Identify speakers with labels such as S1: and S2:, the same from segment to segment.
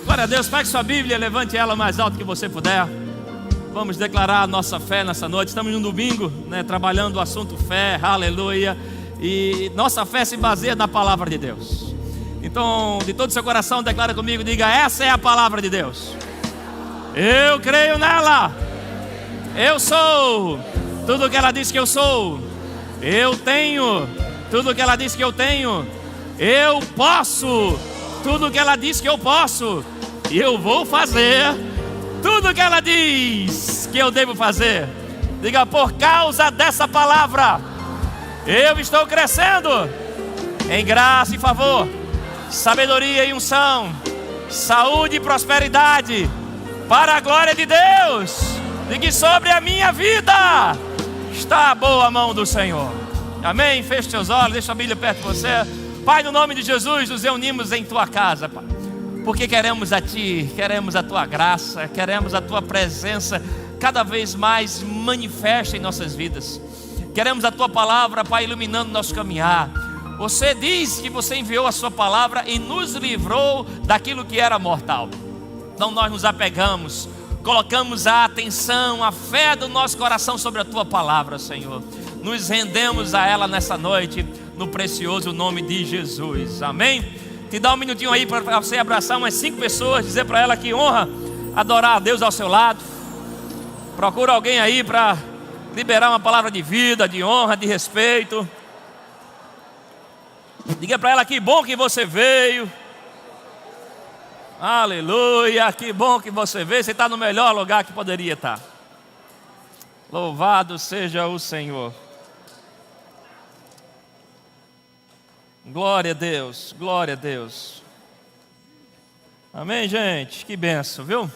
S1: Glória a Deus, pegue sua Bíblia, levante ela mais alto que você puder. Vamos declarar a nossa fé nessa noite. Estamos no domingo, trabalhando o assunto fé, aleluia. E nossa fé se baseia na palavra de Deus. Então, de todo o seu coração, declara comigo, diga: essa é a palavra de Deus. Eu creio nela. Eu sou tudo o que ela diz que eu sou. Eu tenho tudo o que ela diz que eu tenho. Eu posso tudo o que ela diz que eu posso. E eu vou fazer tudo o que ela diz que eu devo fazer. Diga: por causa dessa palavra, eu estou crescendo em graça e favor, sabedoria e unção, saúde e prosperidade, para a glória de Deus. Diga: sobre a minha vida está a boa mão do Senhor. Amém? Feche seus olhos, deixa a Bíblia perto de você. Pai, no nome de Jesus, nos reunimos em Tua casa, Pai, porque queremos a Ti, queremos a Tua graça, queremos a Tua presença cada vez mais manifesta em nossas vidas. Queremos a Tua palavra, Pai, iluminando nosso caminhar. Você diz que você enviou a Sua palavra e nos livrou daquilo que era mortal. Então nós nos apegamos, colocamos a atenção, a fé do nosso coração sobre a Tua palavra, Senhor. Nos rendemos a ela nessa noite, no precioso nome de Jesus. Amém? Te dá um minutinho aí para você abraçar umas 5 pessoas, dizer para ela que honra adorar a Deus ao seu lado. Procura alguém aí para liberar uma palavra de vida, de honra, de respeito. Diga para ela: que bom que você veio. Aleluia, que bom que você veio. Você está no melhor lugar que poderia estar. Louvado seja o Senhor. Glória a Deus, glória a Deus. Amém, gente? Que benção, viu?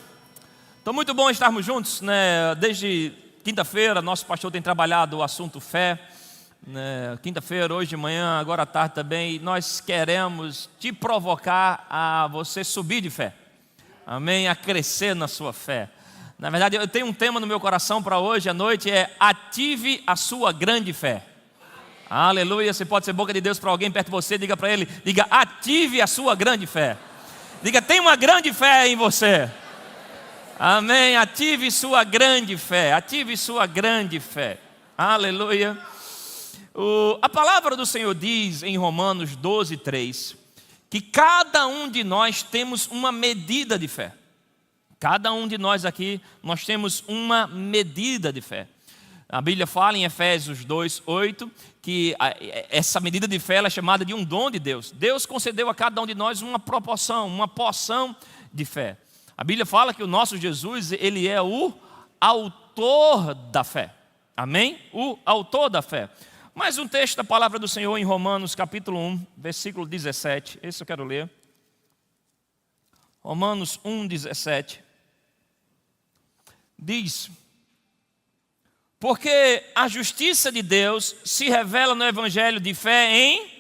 S1: Então, muito bom estarmos juntos, Desde quinta-feira, nosso pastor tem trabalhado o assunto fé, Quinta-feira, hoje de manhã, agora à tarde também. Nós queremos te provocar a você subir de fé. Amém? A crescer na sua fé. Na verdade, eu tenho um tema no meu coração para hoje à noite, é: ative a sua grande fé. Aleluia. Você pode ser boca de Deus para alguém perto de você, diga para ele, diga: ative a sua grande fé. Diga: tem uma grande fé em você. Amém. Ative sua grande fé. Ative sua grande fé. Aleluia. A palavra do Senhor diz em Romanos 12:3 que cada um de nós temos uma medida de fé. Cada um de nós aqui, nós temos uma medida de fé. A Bíblia fala em Efésios 2:8 que essa medida de fé é chamada de um dom de Deus. Deus concedeu a cada um de nós uma proporção, uma porção de fé. A Bíblia fala que o nosso Jesus, Ele é o autor da fé. Amém? O autor da fé. Mais um texto da palavra do Senhor em Romanos capítulo 1, versículo 17. Esse eu quero ler. Romanos 1:17. Diz: porque a justiça de Deus se revela no evangelho de fé em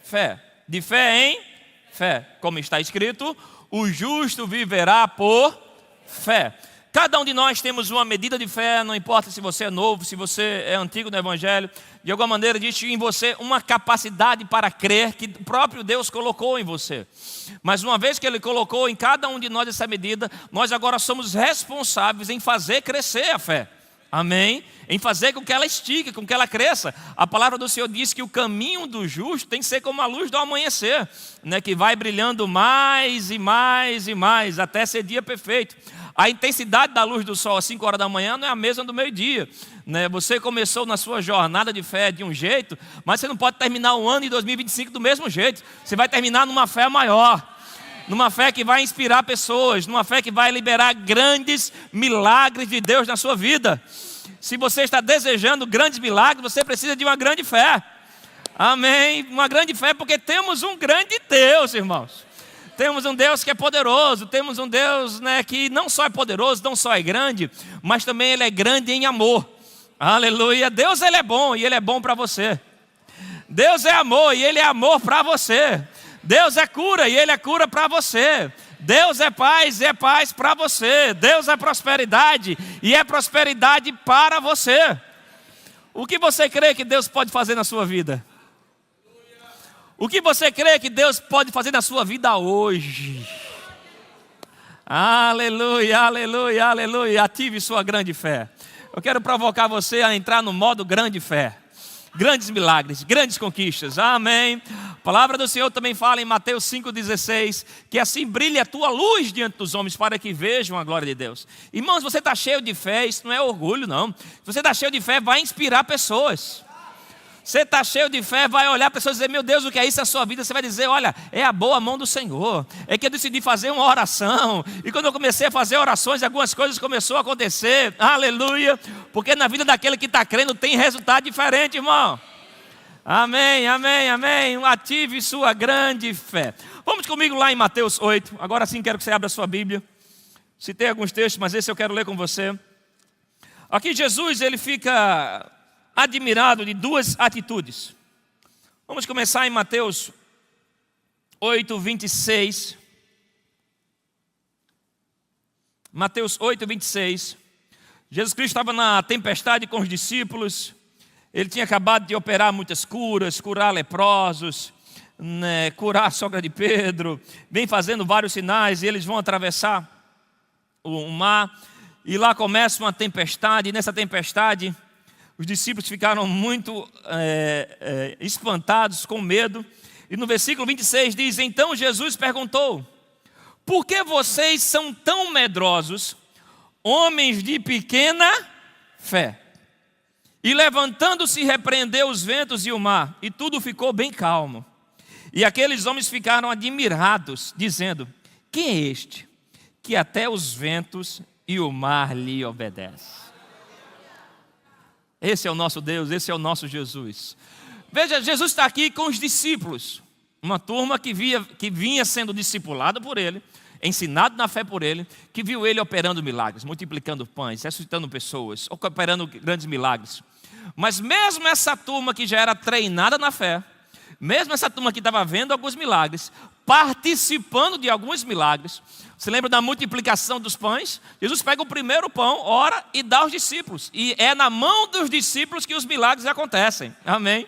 S1: fé. De fé em fé. Como está escrito: o justo viverá por fé. Cada um de nós temos uma medida de fé, não importa se você é novo, se você é antigo no evangelho. De alguma maneira existe em você uma capacidade para crer que o próprio Deus colocou em você. Mas uma vez que Ele colocou em cada um de nós essa medida, nós agora somos responsáveis em fazer crescer a fé. Amém? Em fazer com que ela estique, com que ela cresça. A palavra do Senhor diz que o caminho do justo tem que ser como a luz do amanhecer, que vai brilhando mais e mais e mais, até ser dia perfeito. A intensidade da luz do sol às 5 horas da manhã não é a mesma do meio-dia. Você começou na sua jornada de fé de um jeito, mas você não pode terminar o ano de 2025 do mesmo jeito. Você vai terminar numa fé maior, numa fé que vai inspirar pessoas, numa fé que vai liberar grandes milagres de Deus na sua vida. Se você está desejando grandes milagres, você precisa de uma grande fé. Amém? Uma grande fé, porque temos um grande Deus, irmãos. Temos um Deus que é poderoso, temos um Deus que não só é poderoso, não só é grande, mas também Ele é grande em amor. Aleluia. Deus, Ele é bom e Ele é bom para você. Deus é amor e Ele é amor para você. Deus é cura e Ele é cura para você. Deus é paz e é paz para você. Deus é prosperidade e é prosperidade para você. O que você crê que Deus pode fazer na sua vida? O que você crê que Deus pode fazer na sua vida hoje? Aleluia, aleluia, aleluia. Ative sua grande fé. Eu quero provocar você a entrar no modo grande fé. Grandes milagres, grandes conquistas, amém. A palavra do Senhor também fala em Mateus 5,16, que assim brilhe a tua luz diante dos homens, para que vejam a glória de Deus. Irmãos, você está cheio de fé, isso não é orgulho não. Se você está cheio de fé, vai inspirar pessoas. Você está cheio de fé, vai olhar pessoas e dizer, meu Deus, o que é isso na sua vida? Você vai dizer, olha, é a boa mão do Senhor. É que eu decidi fazer uma oração. E quando eu comecei a fazer orações, algumas coisas começaram a acontecer. Aleluia. Porque na vida daquele que está crendo tem resultado diferente, irmão. Amém, amém, amém. Ative sua grande fé. Vamos comigo lá em Mateus 8. Agora sim quero que você abra a sua Bíblia. Citei alguns textos, mas esse eu quero ler com você. Aqui Jesus, ele fica admirado de duas atitudes. Vamos começar em Mateus 8, 26. Mateus 8, 26. Jesus Cristo estava na tempestade com os discípulos. Ele tinha acabado de operar muitas curas, curar leprosos, curar a sogra de Pedro. Vem fazendo vários sinais e eles vão atravessar o mar. E lá começa uma tempestade. E nessa tempestade os discípulos ficaram muito espantados, com medo. E no versículo 26 diz, então Jesus perguntou, por que vocês são tão medrosos, homens de pequena fé? E levantando-se, repreendeu os ventos e o mar, e tudo ficou bem calmo. E aqueles homens ficaram admirados, dizendo, quem é este, que até os ventos e o mar lhe obedecem? Esse é o nosso Deus, esse é o nosso Jesus. Veja, Jesus está aqui com os discípulos. Uma turma que vinha sendo discipulada por ele, ensinado na fé por ele, que viu ele operando milagres, multiplicando pães, ressuscitando pessoas, operando grandes milagres. Mas mesmo essa turma que já era treinada na fé, mesmo essa turma que estava vendo alguns milagres, participando de alguns milagres, você lembra da multiplicação dos pães? Jesus pega o primeiro pão, ora e dá aos discípulos. E é na mão dos discípulos que os milagres acontecem. Amém?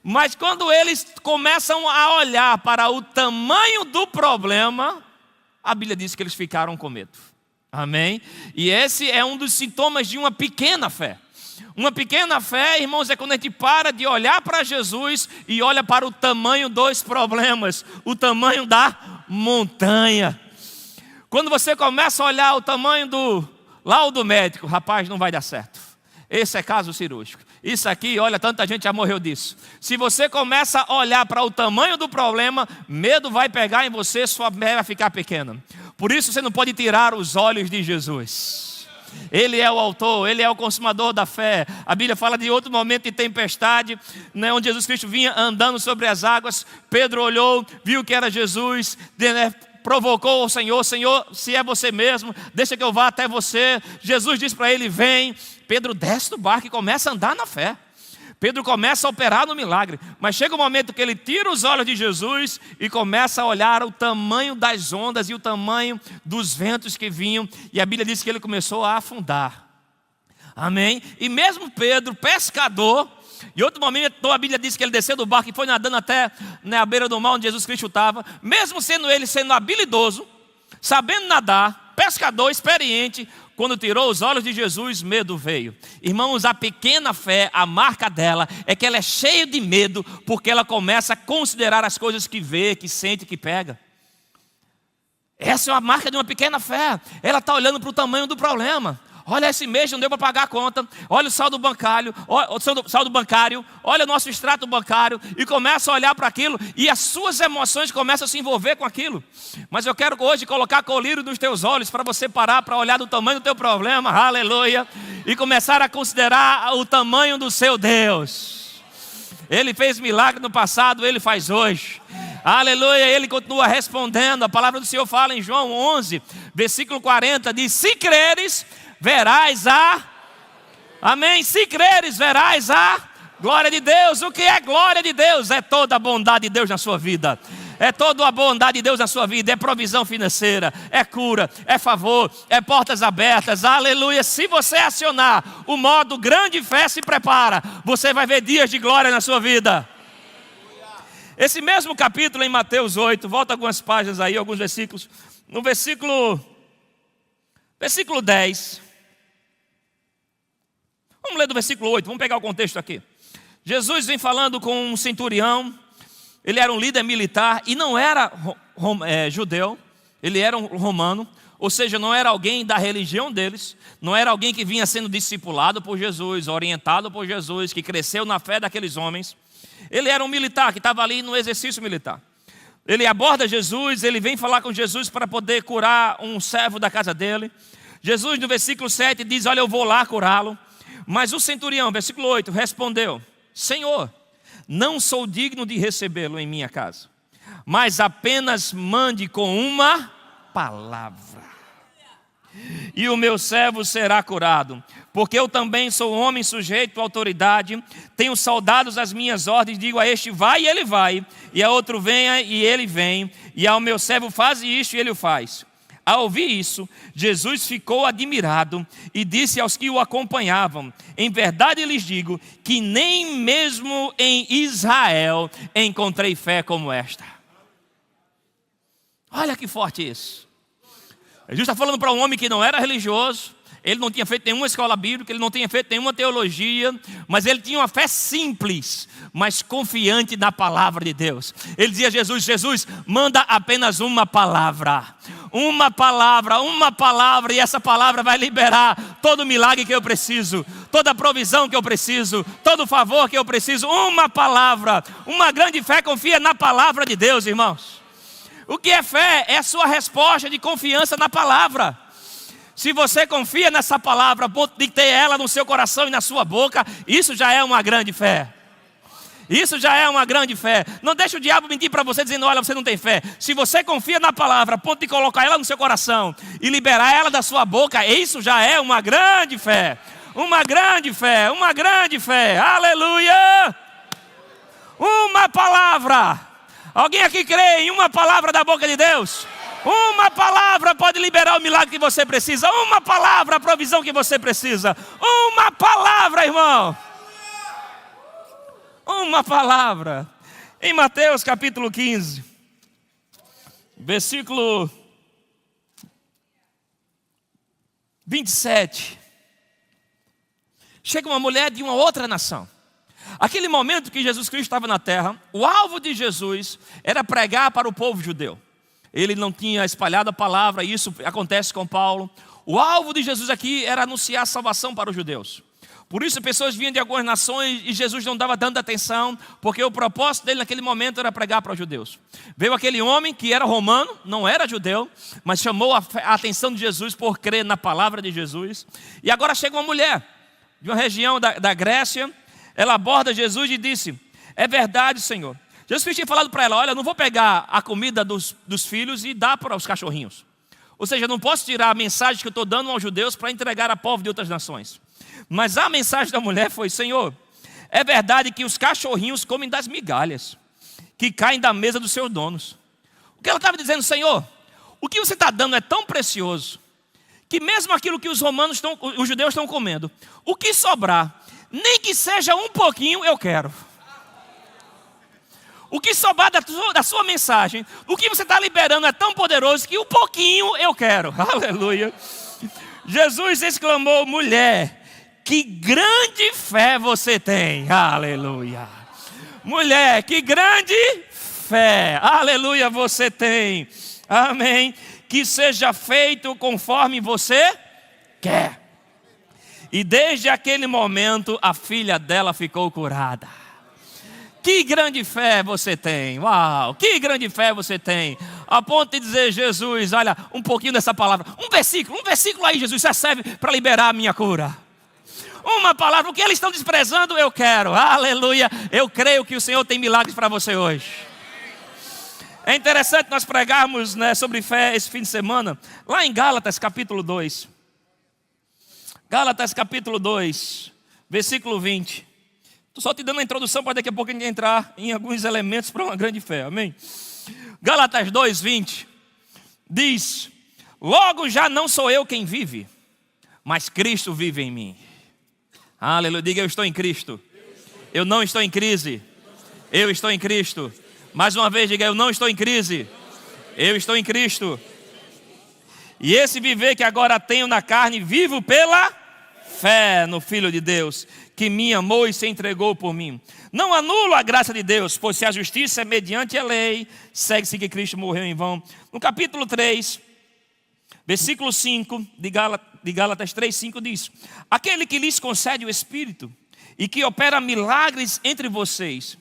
S1: Mas quando eles começam a olhar para o tamanho do problema, a Bíblia diz que eles ficaram com medo. Amém? E esse é um dos sintomas de uma pequena fé. Uma pequena fé, irmãos, é quando a gente para de olhar para Jesus e olha para o tamanho dos problemas, o tamanho da montanha. Quando você começa a olhar o tamanho do laudo médico, rapaz, não vai dar certo. Esse é caso cirúrgico. Isso aqui, olha, tanta gente já morreu disso. Se você começa a olhar para o tamanho do problema, medo vai pegar em você, sua fé vai ficar pequena. Por isso você não pode tirar os olhos de Jesus. Ele é o autor, ele é o consumador da fé. A Bíblia fala de outro momento de tempestade, né, onde Jesus Cristo vinha andando sobre as águas. Pedro olhou, viu que era Jesus, provocou o Senhor, Senhor, se é você mesmo, deixa que eu vá até você. Jesus disse para ele, vem. Pedro desce do barco e começa a andar na fé. Pedro começa a operar no milagre, mas chega um momento que ele tira os olhos de Jesus e começa a olhar o tamanho das ondas e o tamanho dos ventos que vinham, e a Bíblia diz que ele começou a afundar. Amém? E mesmo Pedro, pescador, em outro momento a Bíblia diz que ele desceu do barco e foi nadando até a beira do mar onde Jesus Cristo estava, mesmo sendo habilidoso, sabendo nadar, pescador experiente, quando tirou os olhos de Jesus, medo veio. Irmãos, a pequena fé, a marca dela é que ela é cheia de medo, porque ela começa a considerar as coisas que vê, que sente, que pega. Essa é a marca de uma pequena fé. Ela está olhando para o tamanho do problema. Olha, esse mês não deu para pagar a conta. Olha o saldo bancário, olha o nosso extrato bancário, e começa a olhar para aquilo, e as suas emoções começam a se envolver com aquilo. Mas eu quero hoje colocar colírio nos teus olhos, para você parar para olhar do tamanho do teu problema, aleluia, e começar a considerar o tamanho do seu Deus. Ele fez milagre no passado, ele faz hoje. Aleluia, ele continua respondendo. A palavra do Senhor fala em João 11, versículo 40, diz, se creres, verás a... Amém? Se creres, verás a glória de Deus. O que é glória de Deus? É toda a bondade de Deus na sua vida. É toda a bondade de Deus na sua vida. É provisão financeira, é cura, é favor, é portas abertas. Aleluia. Se você acionar o modo grande fé, se prepara, você vai ver dias de glória na sua vida. Esse mesmo capítulo em Mateus 8, volta algumas páginas aí, alguns versículos. no versículo 10. Vamos ler do versículo 8, vamos pegar o contexto aqui. Jesus vem falando com um centurião. Ele era um líder militar e não era judeu, ele era um romano. Ou seja, não era alguém da religião deles, não era alguém que vinha sendo discipulado por Jesus, orientado por Jesus, que cresceu na fé daqueles homens. Ele era um militar que estava ali no exercício militar. Ele aborda Jesus, ele vem falar com Jesus para poder curar um servo da casa dele. Jesus, no versículo 7, diz: olha, eu vou lá curá-lo. Mas o centurião, versículo 8, respondeu: Senhor, não sou digno de recebê-lo em minha casa, mas apenas mande com uma palavra, e o meu servo será curado. Porque eu também sou homem sujeito à autoridade, tenho soldados às minhas ordens, digo a este vai e ele vai, e a outro venha e ele vem, e ao meu servo faz isto e ele o faz. Ao ouvir isso, Jesus ficou admirado e disse aos que o acompanhavam: em verdade lhes digo que nem mesmo em Israel encontrei fé como esta. Olha que forte isso. Jesus está falando para um homem que não era religioso, ele não tinha feito nenhuma escola bíblica, ele não tinha feito nenhuma teologia, mas ele tinha uma fé simples, mas confiante na palavra de Deus. Ele dizia a Jesus: Jesus, manda apenas uma palavra, e essa palavra vai liberar todo o milagre que eu preciso, toda a provisão que eu preciso, todo o favor que eu preciso. Uma palavra. Uma grande fé confia na palavra de Deus, irmãos. O que é fé? É a sua resposta de confiança na palavra. Se você confia nessa palavra, a ponto de ter ela no seu coração e na sua boca, isso já é uma grande fé. Isso já é uma grande fé. Não deixe o diabo mentir para você dizendo: olha, você não tem fé. Se você confia na palavra, a ponto de colocar ela no seu coração e liberar ela da sua boca, isso já é uma grande fé. Uma grande fé, uma grande fé. Aleluia! Uma palavra. Alguém aqui crê em uma palavra da boca de Deus? Uma palavra pode liberar o milagre que você precisa. Uma palavra, a provisão que você precisa. Uma palavra, irmão. Uma palavra. Em Mateus capítulo 15, versículo 27. Chega uma mulher de uma outra nação. Aquele momento que Jesus Cristo estava na terra, o alvo de Jesus era pregar para o povo judeu. Ele não tinha espalhado a palavra, e isso acontece com Paulo. O alvo de Jesus aqui era anunciar a salvação para os judeus. Por isso pessoas vinham de algumas nações e Jesus não dava tanta atenção, porque o propósito dele naquele momento era pregar para os judeus. Veio aquele homem que era romano, não era judeu, mas chamou a atenção de Jesus por crer na palavra de Jesus. E agora chega uma mulher de uma região da Grécia. Ela aborda Jesus e disse: é verdade, Senhor. Jesus tinha falado para ela: olha, eu não vou pegar a comida dos filhos e dar para os cachorrinhos. Ou seja, eu não posso tirar a mensagem que eu estou dando aos judeus para entregar a povo de outras nações. Mas a mensagem da mulher foi: Senhor, é verdade que os cachorrinhos comem das migalhas que caem da mesa dos seus donos. O que ela estava dizendo: Senhor, o que você está dando é tão precioso, que mesmo aquilo que os judeus estão comendo, o que sobrar, nem que seja um pouquinho, eu quero. O que sobrar da sua mensagem, o que você está liberando é tão poderoso que um pouquinho eu quero. Aleluia. Jesus exclamou: mulher, que grande fé você tem. Aleluia. Mulher, que grande fé. Aleluia, você tem. Amém. Que seja feito conforme você quer. E desde aquele momento a filha dela ficou curada. Que grande fé você tem. Uau, que grande fé você tem. A ponto de dizer: Jesus, olha, um pouquinho dessa palavra. Um versículo aí, Jesus, já serve para liberar a minha cura. Uma palavra, o que eles estão desprezando, eu quero. Aleluia, eu creio que o Senhor tem milagres para você hoje. É interessante nós pregarmos, sobre fé esse fim de semana, lá em Gálatas capítulo 2. Gálatas capítulo 2, versículo 20. Estou só te dando a introdução para daqui a pouco a gente entrar em alguns elementos para uma grande fé, amém? Gálatas 2, 20, diz: logo já não sou eu quem vive, mas Cristo vive em mim. Aleluia, diga: eu estou em Cristo. Eu não estou em crise, eu estou em Cristo. Mais uma vez, diga: eu não estou em crise, eu estou em Cristo. E esse viver que agora tenho na carne, vivo pela fé no Filho de Deus, que me amou e se entregou por mim. Não anulo a graça de Deus, pois se a justiça é mediante a lei, segue-se que Cristo morreu em vão. No capítulo 3, versículo 5 de Gálatas 3:5 diz: aquele que lhes concede o Espírito e que opera milagres entre vocês,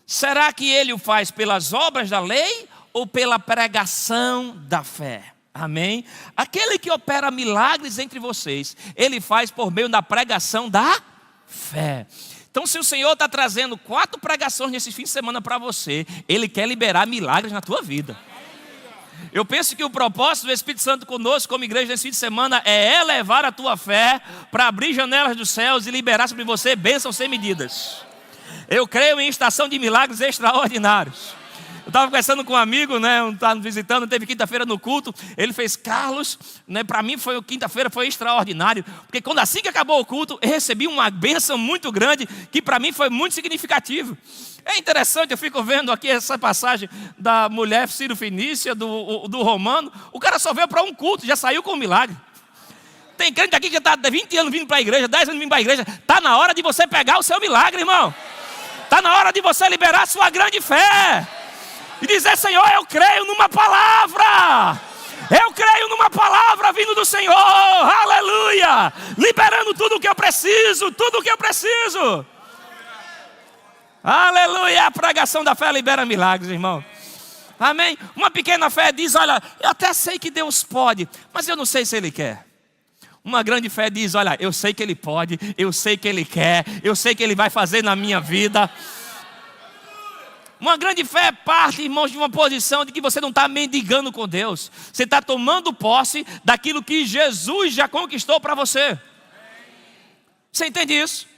S1: será que ele o faz pelas obras da lei ou pela pregação da fé? Amém? Aquele que opera milagres entre vocês, ele faz por meio da pregação da fé. Então, se o Senhor está trazendo 4 pregações nesse fim de semana para você, Ele quer liberar milagres na tua vida. Eu penso que o propósito do Espírito Santo conosco como igreja nesse fim de semana é elevar a tua fé para abrir janelas dos céus e liberar sobre você bênçãos sem medidas. Eu creio em estação de milagres extraordinários. Eu estava conversando com um amigo, né, estava nos visitando, teve quinta-feira no culto. Ele fez: Carlos, né, para mim quinta-feira foi extraordinário, porque quando assim que acabou o culto, eu recebi uma bênção muito grande, que para mim foi muito significativo. É interessante, eu fico vendo aqui essa passagem da mulher Ciro Fenícia, do Romano. O cara só veio para um culto, já saiu com um milagre. Tem crente aqui que já está 20 anos vindo para a igreja, 10 anos vindo para a igreja. Está na hora de você pegar o seu milagre, irmão. Está na hora de você liberar a sua grande fé e dizer: Senhor, eu creio numa palavra. Eu creio numa palavra vindo do Senhor. Aleluia. Liberando tudo o que eu preciso. Tudo o que eu preciso. Aleluia. A pregação da fé libera milagres, irmão. Amém? Uma pequena fé diz: olha, eu até sei que Deus pode, mas eu não sei se Ele quer. Uma grande fé diz: olha, eu sei que Ele pode, eu sei que Ele quer, eu sei que Ele vai fazer na minha vida. Uma grande fé parte, irmãos, de uma posição de que você não está mendigando com Deus. Você está tomando posse daquilo que Jesus já conquistou para você. Você entende isso?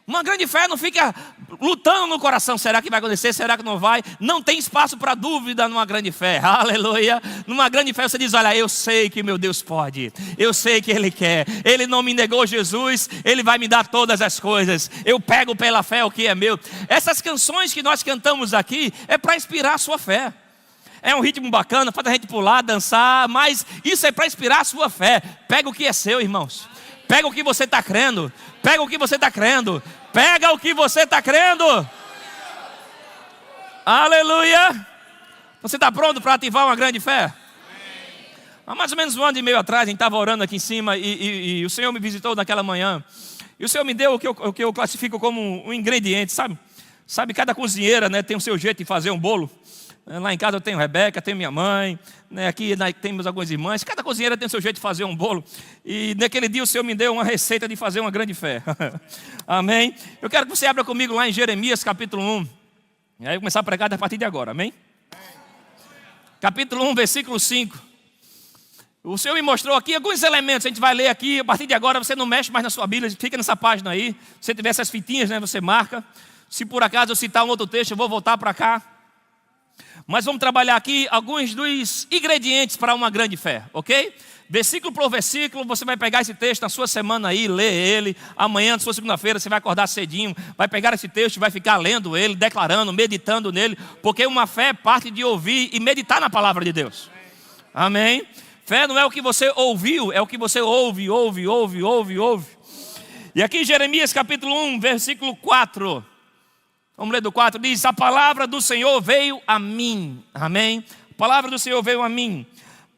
S1: Uma grande fé não fica lutando no coração: será que vai acontecer, será que não vai? Não tem espaço para dúvida numa grande fé. Aleluia. Numa grande fé você diz: olha, eu sei que meu Deus pode, eu sei que Ele quer, Ele não me negou Jesus, Ele vai me dar todas as coisas. Eu pego pela fé o que é meu. Essas canções que nós cantamos aqui é para inspirar a sua fé. É um ritmo bacana, faz a gente pular, dançar, mas isso é para inspirar a sua fé. Pega o que é seu, irmãos. Pega o que você está crendo. Pega o que você está crendo. Pega o que você está crendo. Aleluia. Você está pronto para ativar uma grande fé? Há mais ou menos 1 ano e meio atrás, a gente estava orando aqui em cima e o Senhor me visitou naquela manhã. E o Senhor me deu o que eu classifico como um ingrediente, sabe? Sabe, cada cozinheira, né, tem o seu jeito de fazer um bolo. Lá em casa eu tenho Rebeca, tenho minha mãe, né, aqui temos algumas irmãs. Cada cozinheira tem o seu jeito de fazer um bolo. E naquele dia o Senhor me deu uma receita de fazer uma grande fé. Amém? Eu quero que você abra comigo lá em Jeremias capítulo 1. E aí eu vou começar a pregar a partir de agora, amém? Capítulo 1, versículo 5. O Senhor me mostrou aqui alguns elementos, a gente vai ler aqui. A partir de agora você não mexe mais na sua Bíblia, fica nessa página aí. Se você tiver essas fitinhas, né, você marca. Se por acaso eu citar um outro texto, eu vou voltar para cá. Mas vamos trabalhar aqui alguns dos ingredientes para uma grande fé, ok? Versículo por versículo, você vai pegar esse texto na sua semana aí, ler ele. Amanhã, se for segunda-feira, você vai acordar cedinho, vai pegar esse texto e vai ficar lendo ele, declarando, meditando nele. Porque uma fé parte de ouvir e meditar na palavra de Deus. Amém? Fé não é o que você ouviu, é o que você ouve. E aqui em Jeremias capítulo 1, versículo 4... Vamos ler do 4, diz: a palavra do Senhor veio a mim. Amém? A palavra do Senhor veio a mim.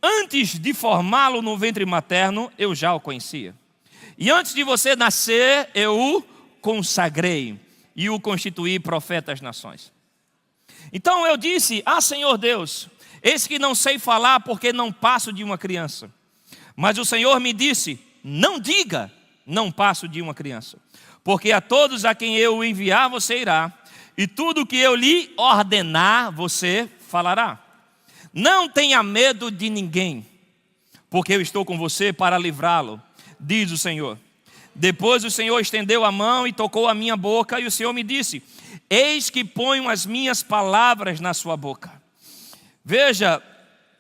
S1: Antes de formá-lo no ventre materno, eu já o conhecia. E antes de você nascer, eu o consagrei e o constituí profeta às nações. Então eu disse: Senhor Deus, eis que não sei falar porque não passo de uma criança. Mas o Senhor me disse: não diga, não passo de uma criança. Porque a todos a quem eu enviar você irá, e tudo que eu lhe ordenar, você falará. Não tenha medo de ninguém, porque eu estou com você para livrá-lo, diz o Senhor. Depois o Senhor estendeu a mão e tocou a minha boca, e o Senhor me disse: eis que ponho as minhas palavras na sua boca. Veja,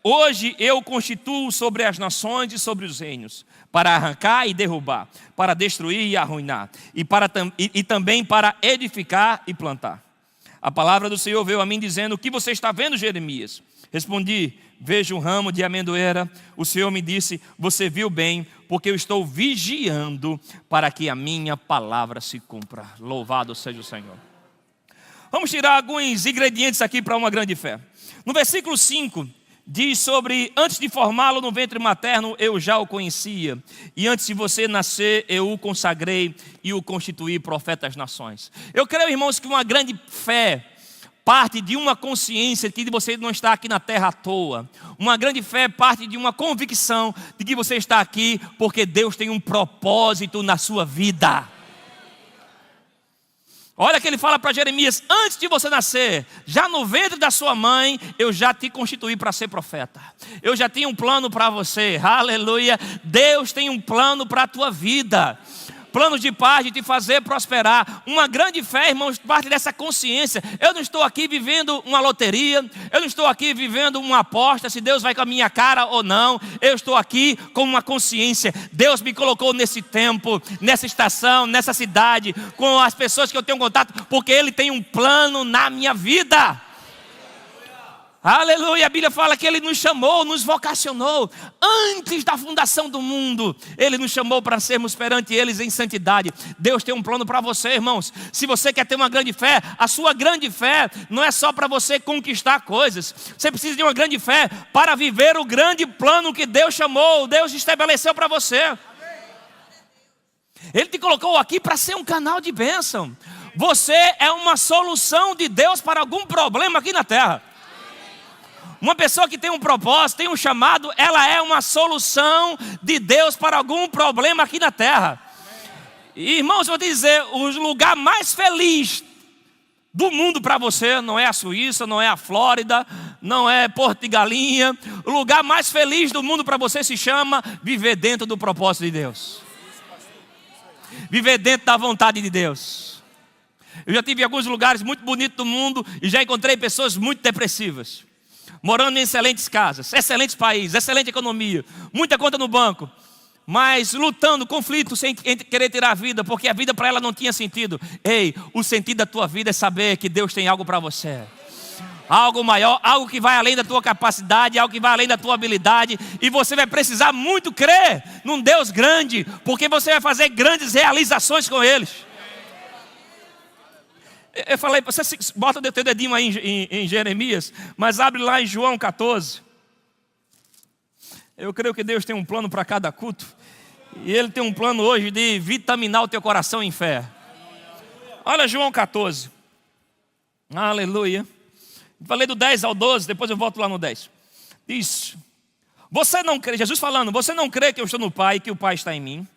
S1: hoje eu constituo sobre as nações e sobre os reinos, para arrancar e derrubar, para destruir e arruinar, e também para edificar e plantar. A palavra do Senhor veio a mim dizendo: o que você está vendo, Jeremias? Respondi: vejo um ramo de amendoeira. O Senhor me disse: você viu bem, porque eu estou vigiando para que a minha palavra se cumpra. Louvado seja o Senhor. Vamos tirar alguns ingredientes aqui para uma grande fé. No versículo 5, diz sobre: antes de formá-lo no ventre materno, eu já o conhecia. E antes de você nascer, eu o consagrei e o constituí profeta das nações. Eu creio, irmãos, que uma grande fé parte de uma consciência de que você não está aqui na terra à toa. Uma grande fé parte de uma convicção de que você está aqui porque Deus tem um propósito na sua vida. Olha que ele fala para Jeremias: antes de você nascer, já no ventre da sua mãe, eu já te constituí para ser profeta. Eu já tinha um plano para você, aleluia. Deus tem um plano para a tua vida. Planos de paz, de te fazer prosperar. Uma grande fé, irmãos, parte dessa consciência. Eu não estou aqui vivendo uma loteria. Eu não estou aqui vivendo uma aposta se Deus vai com a minha cara ou não. Eu estou aqui com uma consciência. Deus me colocou nesse tempo, nessa estação, nessa cidade, com as pessoas que eu tenho contato, porque Ele tem um plano na minha vida. Aleluia, a Bíblia fala que Ele nos chamou, nos vocacionou. Antes da fundação do mundo, Ele nos chamou para sermos perante eles em santidade. Deus tem um plano para você, irmãos. Se você quer ter uma grande fé, a sua grande fé não é só para você conquistar coisas. Você precisa de uma grande fé para viver o grande plano que Deus chamou, Deus estabeleceu para você. Ele te colocou aqui para ser um canal de bênção. Você é uma solução de Deus para algum problema aqui na terra. Uma pessoa que tem um propósito, tem um chamado, ela é uma solução de Deus para algum problema aqui na terra. E, irmãos, eu vou te dizer, o lugar mais feliz do mundo para você não é a Suíça, não é a Flórida, não é Porto de Galinha. O lugar mais feliz do mundo para você se chama viver dentro do propósito de Deus. Viver dentro da vontade de Deus. Eu já tive em alguns lugares muito bonitos do mundo e já encontrei pessoas muito depressivas, morando em excelentes casas, excelentes países, excelente economia, muita conta no banco, mas lutando, conflito sem querer tirar a vida, porque a vida para ela não tinha sentido. Ei, o sentido da tua vida é saber que Deus tem algo para você. Algo maior, algo que vai além da tua capacidade, algo que vai além da tua habilidade. E você vai precisar muito crer num Deus grande, porque você vai fazer grandes realizações com eles. Eu falei, você bota o teu dedinho aí em Jeremias, mas abre lá em João 14. Eu creio que Deus tem um plano para cada culto. E Ele tem um plano hoje de vitaminar o teu coração em fé. Olha João 14. Aleluia. Falei do 10 ao 12, depois eu volto lá no 10. Diz: você não crê, Jesus falando, você não crê que eu estou no Pai e que o Pai está em mim?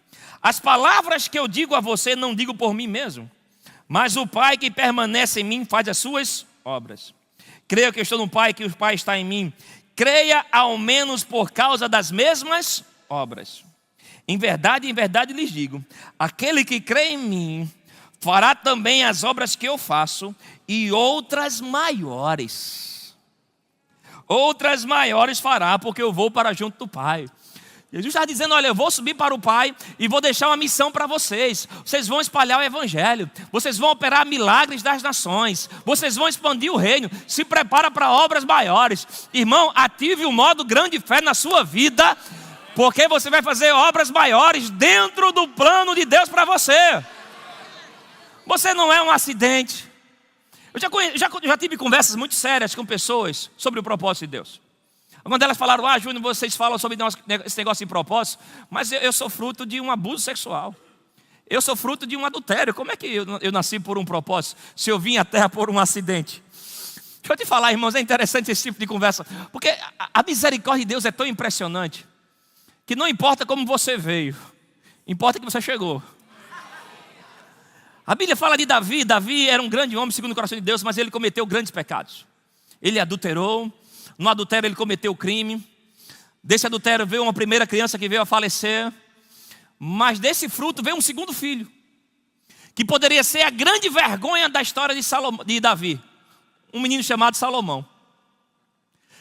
S1: As palavras que eu digo a você não digo por mim mesmo, mas o Pai que permanece em mim faz as suas obras. Creia que eu estou no Pai e que o Pai está em mim. Creia ao menos por causa das mesmas obras. Em verdade lhes digo, aquele que crê em mim fará também as obras que eu faço e outras maiores. Outras maiores fará, porque eu vou para junto do Pai. Jesus está dizendo, olha, eu vou subir para o Pai e vou deixar uma missão para vocês. Vocês vão espalhar o Evangelho. Vocês vão operar milagres das nações. Vocês vão expandir o reino. Se prepara para obras maiores. Irmão, ative o modo grande fé na sua vida, porque você vai fazer obras maiores dentro do plano de Deus para você. Você não é um acidente. Eu já tive conversas muito sérias com pessoas sobre o propósito de Deus. Algumas delas falaram, Júnior, vocês falam sobre esse negócio de propósito, mas eu sou fruto de um abuso sexual. Eu sou fruto de um adultério. Como é que eu nasci por um propósito, se eu vim à terra por um acidente? Deixa eu te falar, irmãos, é interessante esse tipo de conversa, porque a misericórdia de Deus é tão impressionante, que não importa como você veio, importa que você chegou. A Bíblia fala de Davi. Davi era um grande homem segundo o coração de Deus, mas ele cometeu grandes pecados. Ele adulterou. No adultério ele cometeu crime. Desse adultério veio uma primeira criança que veio a falecer. Mas desse fruto veio um segundo filho, que poderia ser a grande vergonha da história de Davi. Um menino chamado Salomão.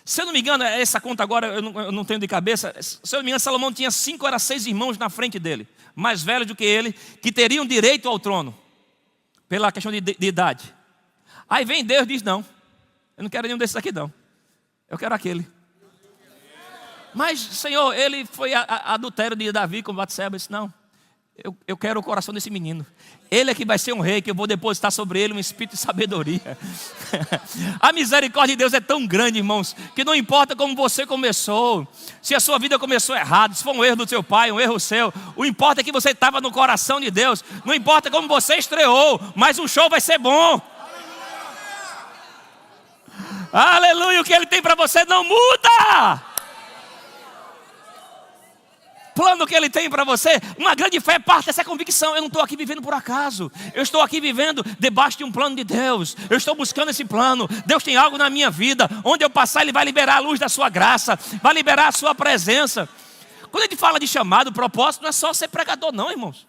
S1: Se eu não me engano, essa conta agora eu não tenho de cabeça. Se eu não me engano, Salomão tinha 5 ou 6 irmãos na frente dele, mais velhos do que ele, que teriam direito ao trono, pela questão de idade. Aí vem Deus e diz, não, eu não quero nenhum desses aqui não. Eu quero aquele. Mas, Senhor, ele foi adultério de Davi com Batseba. Eu disse, não, eu quero o coração desse menino. Ele é que vai ser um rei, que eu vou depositar sobre ele um espírito de sabedoria. A misericórdia de Deus é tão grande, irmãos, que não importa como você começou, se a sua vida começou errado, se foi um erro do seu pai, um erro seu, o importa é que você estava no coração de Deus. Não importa como você estreou, mas o show vai ser bom. Aleluia, o que Ele tem para você não muda. O plano que Ele tem para você, uma grande fé parte dessa convicção. Eu não estou aqui vivendo por acaso, eu estou aqui vivendo debaixo de um plano de Deus. Eu estou buscando esse plano. Deus tem algo na minha vida, onde eu passar Ele vai liberar a luz da sua graça, vai liberar a sua presença. Quando a gente fala de chamado, propósito, não é só ser pregador não, irmãos.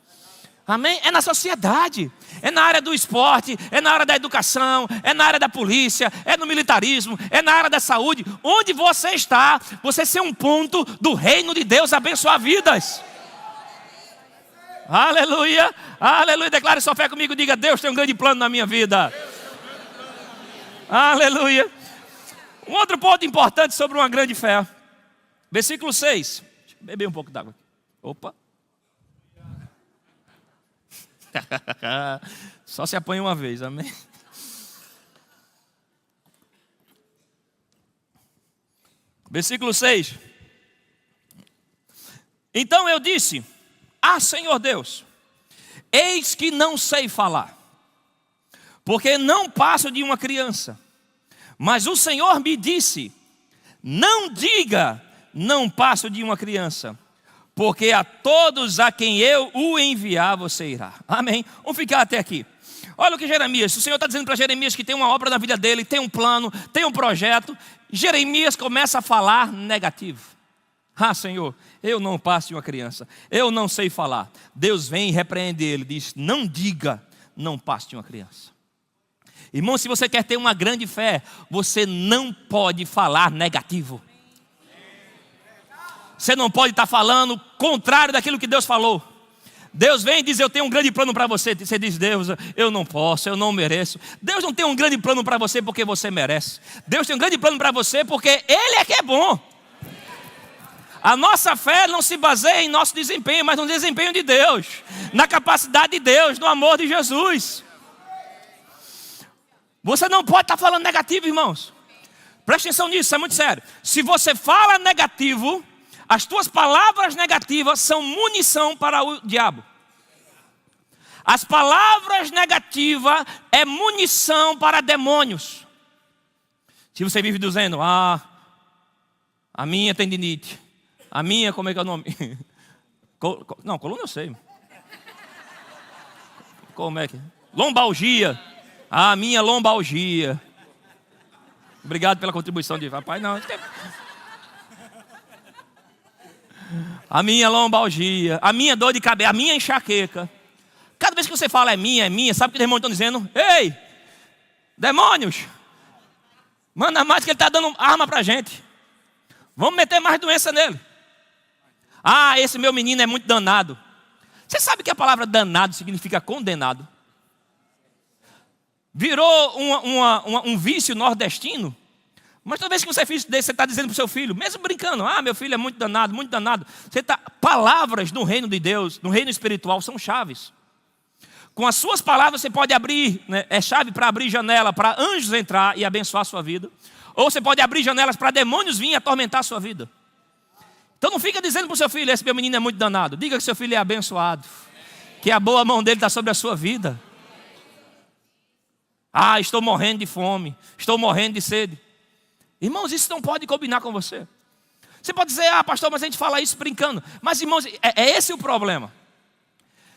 S1: Amém? É na sociedade, é na área do esporte, é na área da educação, é na área da polícia, é no militarismo, é na área da saúde. Onde você está, você ser um ponto do reino de Deus abençoar vidas. Aleluia, aleluia. Declare sua fé comigo, diga: Deus tem um grande plano na minha vida. Aleluia. Um outro ponto importante sobre uma grande fé. Versículo 6. Deixa eu beber um pouco d'água. Opa. Só se apanha uma vez, amém? Versículo 6. Então eu disse: Senhor Deus, eis que não sei falar, porque não passo de uma criança. Mas o Senhor me disse: não diga, não passo de uma criança, porque a todos a quem eu o enviar, você irá. Amém? Vamos ficar até aqui. Olha o que Jeremias, o Senhor está dizendo para Jeremias que tem uma obra na vida dele, tem um plano, tem um projeto. Jeremias começa a falar negativo. Senhor, eu não passo de uma criança, eu não sei falar. Deus vem e repreende ele, diz: não diga, não passo de uma criança. Irmão, se você quer ter uma grande fé, você não pode falar negativo. Você não pode estar falando contrário daquilo que Deus falou. Deus vem e diz: eu tenho um grande plano para você. Você diz: Deus, eu não posso, eu não mereço. Deus não tem um grande plano para você porque você merece. Deus tem um grande plano para você porque Ele é que é bom. A nossa fé não se baseia em nosso desempenho, mas no desempenho de Deus, na capacidade de Deus, no amor de Jesus. Você não pode estar falando negativo, irmãos. Preste atenção nisso, é muito sério. Se você fala negativo, as tuas palavras negativas são munição para o diabo. As palavras negativas é munição para demônios. Se você vive dizendo: a minha tendinite, a minha, como é que é o nome? Não, coluna eu sei. Como é que é? Lombalgia. A minha lombalgia. Obrigado pela contribuição de rapaz, não. A minha lombalgia, a minha dor de cabeça, a minha enxaqueca. Cada vez que você fala é minha, sabe o que os demônios estão dizendo? Ei, demônios, manda mais que ele está dando arma para a gente. Vamos meter mais doença nele. Esse meu menino é muito danado. Você sabe que a palavra danado significa condenado? Virou um vício nordestino. Mas toda vez que você fez desse, você está dizendo para o seu filho, mesmo brincando: meu filho é muito danado, muito danado. Palavras no reino de Deus, no reino espiritual, são chaves. Com as suas palavras você pode abrir, né, é chave para abrir janela para anjos entrar e abençoar a sua vida. Ou você pode abrir janelas para demônios vir atormentar a sua vida. Então não fica dizendo para o seu filho: esse meu menino é muito danado. Diga que seu filho é abençoado, que a boa mão dele está sobre a sua vida. Estou morrendo de fome, estou morrendo de sede. Irmãos, isso não pode combinar com você. Você pode dizer: pastor, mas a gente fala isso brincando. Mas, irmãos, é esse o problema.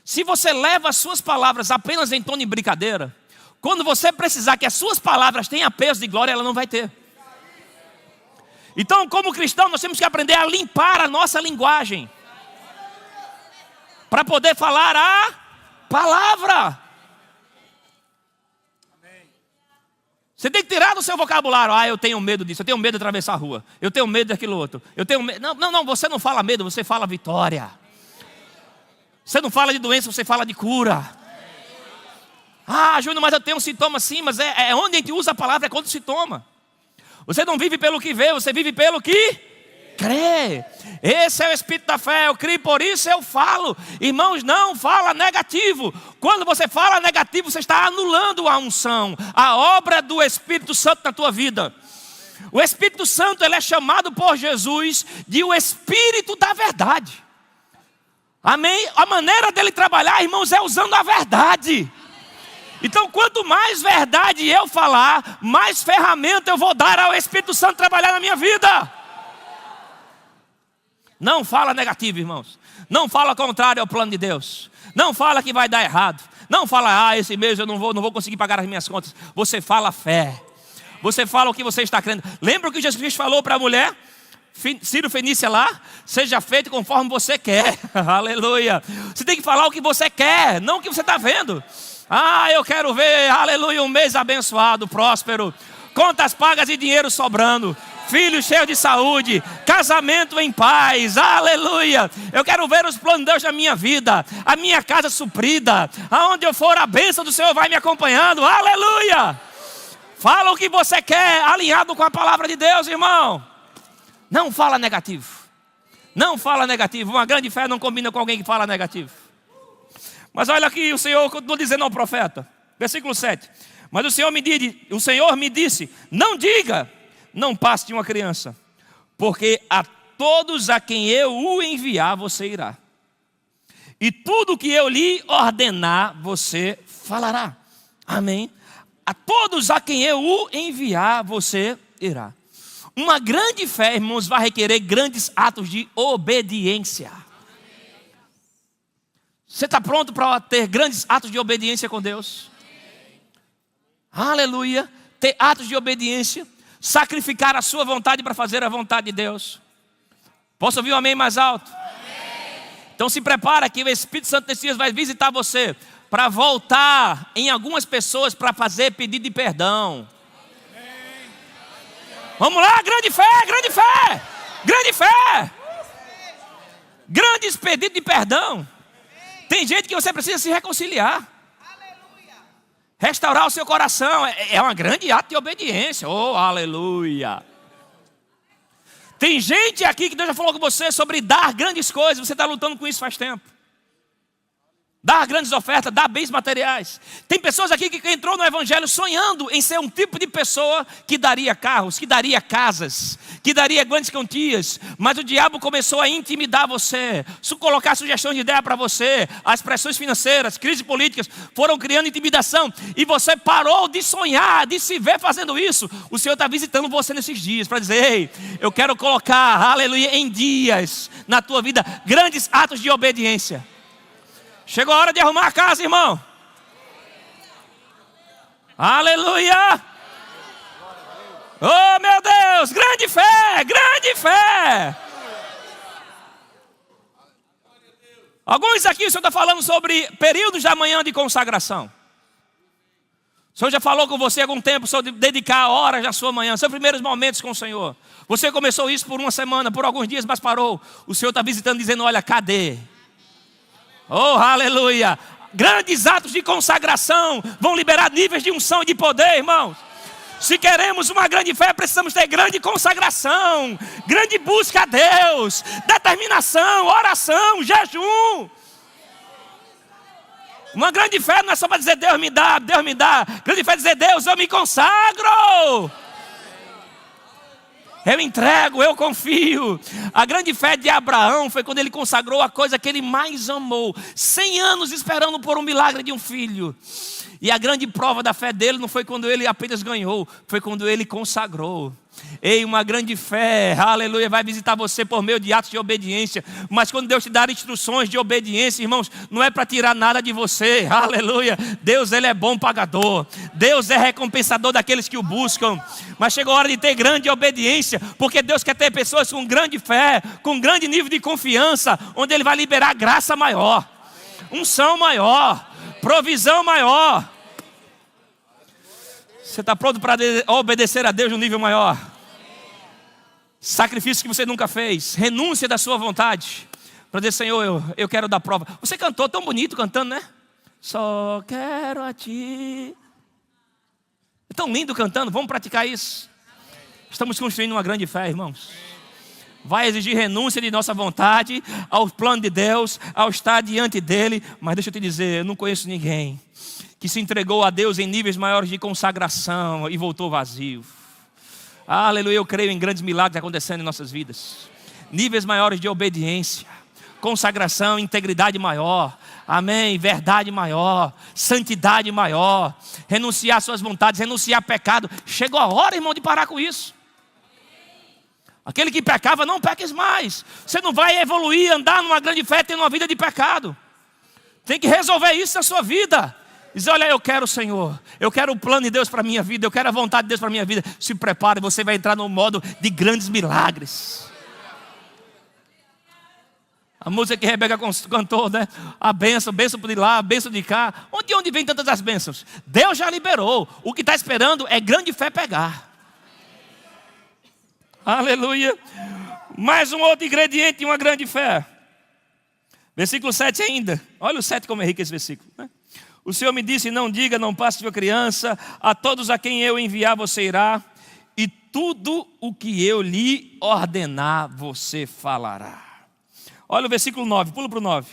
S1: Se você leva as suas palavras apenas em tom de brincadeira, quando você precisar que as suas palavras tenham peso de glória, ela não vai ter. Então, como cristão, nós temos que aprender a limpar a nossa linguagem para poder falar a palavra. Você tem que tirar do seu vocabulário: eu tenho medo disso, eu tenho medo de atravessar a rua, eu tenho medo daquilo outro, eu tenho medo. Não, você não fala medo, você fala vitória. Você não fala de doença, você fala de cura. Júnior, mas eu tenho um sintoma sim, mas é onde a gente usa a palavra, é quando se toma. Você não vive pelo que vê, você vive pelo que crê. Esse é o espírito da fé, eu creio, por isso eu falo. Irmãos, não fala negativo. Quando você fala negativo, você está anulando a unção, a obra do Espírito Santo na tua vida. O Espírito Santo, ele é chamado por Jesus de o Espírito da verdade. Amém? A maneira dele trabalhar, irmãos, é usando a verdade. Então, quanto mais verdade eu falar, mais ferramenta eu vou dar ao Espírito Santo trabalhar na minha vida. Não fala negativo, irmãos. Não fala contrário ao plano de Deus. Não fala que vai dar errado. Não fala, esse mês eu não vou conseguir pagar as minhas contas. Você fala fé. Você fala o que você está crendo. Lembra o que Jesus Cristo falou para a mulher? Ciro Fenícia lá, seja feito conforme você quer. Aleluia. Você tem que falar o que você quer, não o que você está vendo. Eu quero ver, aleluia, um mês abençoado, próspero, contas pagas e dinheiro sobrando, filhos cheios de saúde, casamento em paz, aleluia. Eu quero ver os planos de Deus na minha vida, a minha casa suprida, aonde eu for a bênção do Senhor vai me acompanhando, aleluia. Fala o que você quer, alinhado com a palavra de Deus, irmão. Não fala negativo. Não fala negativo. Uma grande fé não combina com alguém que fala negativo. Mas olha aqui, o Senhor continua dizendo ao profeta. Versículo 7. Mas o Senhor me disse, não diga, não passe de uma criança. Porque a todos a quem eu o enviar, você irá. E tudo que eu lhe ordenar, você falará. Amém. A todos a quem eu o enviar, você irá. Uma grande fé, irmãos, vai requerer grandes atos de obediência. Você está pronto para ter grandes atos de obediência com Deus? Aleluia. Ter atos de obediência. Sacrificar a sua vontade para fazer a vontade de Deus. Posso ouvir um amém mais alto? Amém. Então se prepara que o Espírito Santo nesses dias vai visitar você para voltar em algumas pessoas para fazer pedido de perdão. Vamos lá, grande fé, grande fé, grande fé. Grandes pedidos de perdão. Tem gente que você precisa se reconciliar. Restaurar o seu coração é uma grande ato de obediência. Oh, aleluia. Tem gente aqui que Deus já falou com você sobre dar grandes coisas. Você está lutando com isso faz tempo. Dar grandes ofertas, dar bens materiais. Tem pessoas aqui que entrou no Evangelho sonhando em ser um tipo de pessoa que daria carros, que daria casas, que daria grandes quantias. Mas o diabo começou a intimidar você, colocar sugestões de ideia para você. As pressões financeiras, crises políticas foram criando intimidação. E você parou de sonhar, de se ver fazendo isso. O Senhor está visitando você nesses dias para dizer, ei, eu quero colocar, aleluia, em dias na tua vida grandes atos de obediência. Chegou a hora de arrumar a casa, irmão. Aleluia. Oh, meu Deus, grande fé, grande fé. Alguns aqui o Senhor está falando sobre períodos da manhã de consagração. O Senhor já falou com você há algum tempo sobre dedicar horas da sua manhã, seus primeiros momentos com o Senhor. Você começou isso por uma semana, por alguns dias, mas parou. O Senhor está visitando dizendo, olha, cadê? Oh, aleluia. Grandes atos de consagração vão liberar níveis de unção e de poder, irmãos. Se queremos uma grande fé, precisamos ter grande consagração, grande busca a Deus, determinação, oração, jejum. Uma grande fé não é só para dizer Deus me dá, Deus me dá. Grande fé é dizer Deus, eu me consagro. Eu entrego, eu confio. A grande fé de Abraão foi quando ele consagrou a coisa que ele mais amou. 100 anos esperando por um milagre de um filho. E a grande prova da fé dele não foi quando ele apenas ganhou, foi quando ele consagrou. Ei, uma grande fé, aleluia, vai visitar você por meio de atos de obediência. Mas quando Deus te dar instruções de obediência, irmãos, não é para tirar nada de você, aleluia. Deus, Ele é bom pagador. Deus é recompensador daqueles que o buscam. Mas chegou a hora de ter grande obediência, porque Deus quer ter pessoas com grande fé, com grande nível de confiança, onde Ele vai liberar graça maior, unção maior, provisão maior. Você está pronto para obedecer a Deus no nível maior? Sacrifício que você nunca fez. Renúncia da sua vontade. Para dizer, Senhor, eu quero dar prova. Você cantou tão bonito cantando, né? Só quero a Ti. É tão lindo cantando. Vamos praticar isso. Estamos construindo uma grande fé, irmãos. vai exigir renúncia de nossa vontade ao plano de Deus, ao estar diante dele. Mas deixa eu te dizer, eu não conheço ninguém que se entregou a Deus em níveis maiores de consagração e voltou vazio. Aleluia, eu creio em grandes milagres acontecendo em nossas vidas. Níveis maiores de obediência, consagração, integridade maior. Amém, verdade maior, santidade maior. Renunciar às suas vontades, renunciar ao pecado. Chegou a hora, irmão, de parar com isso. Aquele que pecava, não peques mais. Você não vai evoluir, andar numa grande fé, tendo uma vida de pecado. Tem que resolver isso na sua vida. Diz, olha, eu quero o Senhor, eu quero o plano de Deus para a minha vida, eu quero a vontade de Deus para a minha vida. Se prepare, você vai entrar no modo de grandes milagres. A música que Rebeca cantou, né? A bênção de lá, a bênção de cá. Onde vem tantas as bênçãos? Deus já liberou. O que está esperando é grande fé pegar. Aleluia. Mais um outro ingrediente de uma grande fé. Versículo 7 ainda. Olha o 7 como é rico esse versículo, né? O Senhor me disse, não diga, não passe sua criança. A todos a quem eu enviar você irá. E tudo o que eu lhe ordenar você falará. Olha o versículo 9, pula para o 9.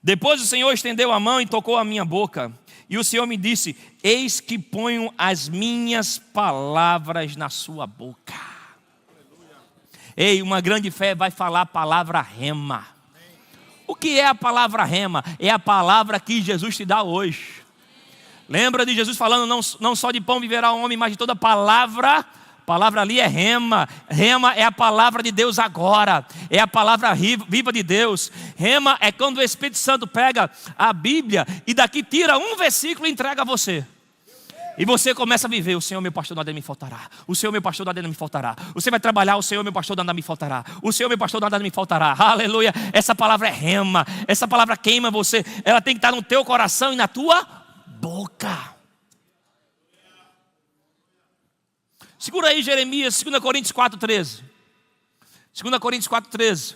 S1: Depois o Senhor estendeu a mão e tocou a minha boca. E o Senhor me disse, eis que ponho as minhas palavras na sua boca. Ei, uma grande fé vai falar a palavra rema. O que é a palavra rema? É a palavra que Jesus te dá hoje. Lembra de Jesus falando, não só de pão viverá o homem, mas de toda palavra. Palavra ali é rema. Rema é a palavra de Deus agora. É a palavra viva de Deus. Rema é quando o Espírito Santo pega a Bíblia e daqui tira um versículo e entrega a você. E você começa a viver, o Senhor meu pastor nada me faltará. O Senhor meu pastor nada me faltará. Você vai trabalhar, o Senhor meu pastor nada me faltará. O Senhor meu pastor nada me faltará. Aleluia. Essa palavra é rema. Essa palavra queima você. Ela tem que estar no teu coração e na tua boca. Segura aí Jeremias, 2 Coríntios 4,13. 2 Coríntios 4,13.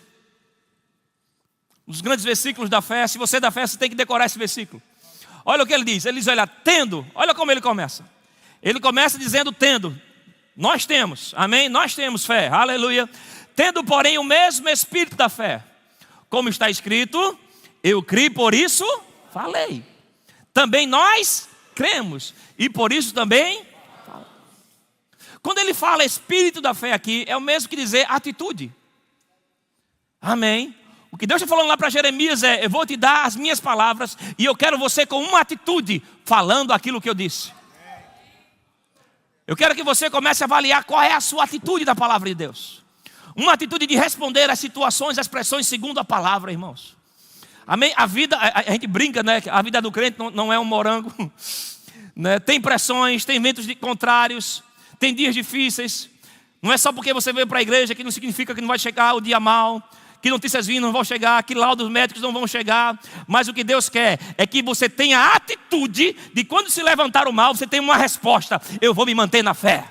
S1: Um dos grandes versículos da fé. Se você é da fé, você tem que decorar esse versículo. Olha o que ele diz. Ele diz, olha, tendo. Olha como ele começa. Ele começa dizendo tendo. Nós temos, amém? Nós temos fé, aleluia. Tendo, porém, o mesmo espírito da fé. Como está escrito, eu criei, por isso falei. Também nós cremos. E por isso também falamos. Quando ele fala espírito da fé aqui, é o mesmo que dizer atitude. Amém? O que Deus está falando lá para Jeremias é, eu vou te dar as minhas palavras e eu quero você com uma atitude falando aquilo que eu disse. Eu quero que você comece a avaliar qual é a sua atitude da palavra de Deus. Uma atitude de responder às situações, às pressões segundo a palavra, irmãos. Amém? A vida, a gente brinca, né? A vida do crente não é um morango. Né? Tem pressões, tem ventos contrários, tem dias difíceis. Não é só porque você veio para a igreja que não significa que não vai chegar o dia mau. Que notícias vindas não vão chegar, que laudos médicos não vão chegar. Mas o que Deus quer é que você tenha a atitude de quando se levantar o mal, você tenha uma resposta. Eu vou me manter na fé.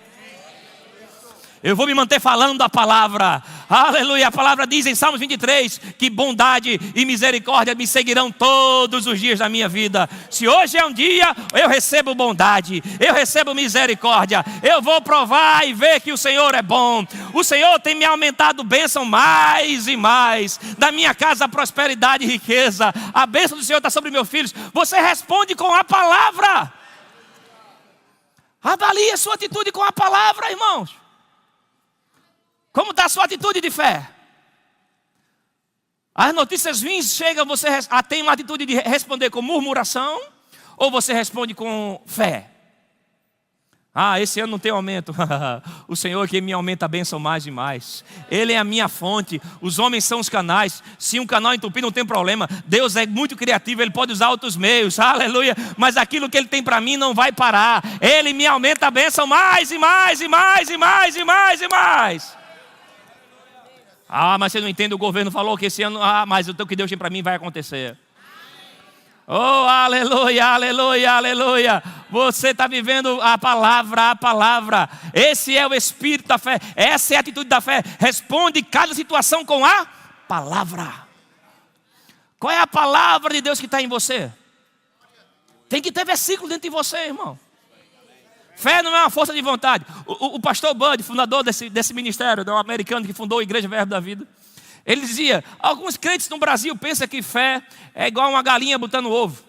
S1: Eu vou me manter falando a palavra. Aleluia. A palavra diz em Salmos 23 que bondade e misericórdia me seguirão todos os dias da minha vida. Se hoje é um dia, eu recebo bondade, eu recebo misericórdia. Eu vou provar e ver que o Senhor é bom. O Senhor tem me aumentado bênção mais e mais. Da minha casa, prosperidade e riqueza. A bênção do Senhor está sobre meus filhos. Você responde com a palavra. Avalie a sua atitude com a palavra, irmãos. Como está a sua atitude de fé? As notícias ruins chegam, você tem uma atitude de responder com murmuração ou você responde com fé? Ah, esse ano não tem aumento. O Senhor que me aumenta a bênção mais e mais. Ele é a minha fonte. Os homens são os canais. Se um canal entupir não tem problema. Deus é muito criativo, Ele pode usar outros meios. Aleluia. Mas aquilo que Ele tem para mim não vai parar. Ele me aumenta a bênção mais e mais e mais e mais e mais e mais. Ah, mas você não entende, o governo falou que esse ano, mas o que Deus tem para mim vai acontecer. Oh, aleluia, aleluia, aleluia. Você está vivendo a palavra. Esse é o espírito da fé, essa é a atitude da fé. Responde cada situação com a palavra. Qual é a palavra de Deus que está em você? Tem que ter versículo dentro de você, irmão. Fé não é uma força de vontade. O pastor Bud, fundador desse ministério, um americano que fundou a Igreja Verbo da Vida, ele dizia: alguns crentes no Brasil pensam que fé é igual uma galinha botando ovo.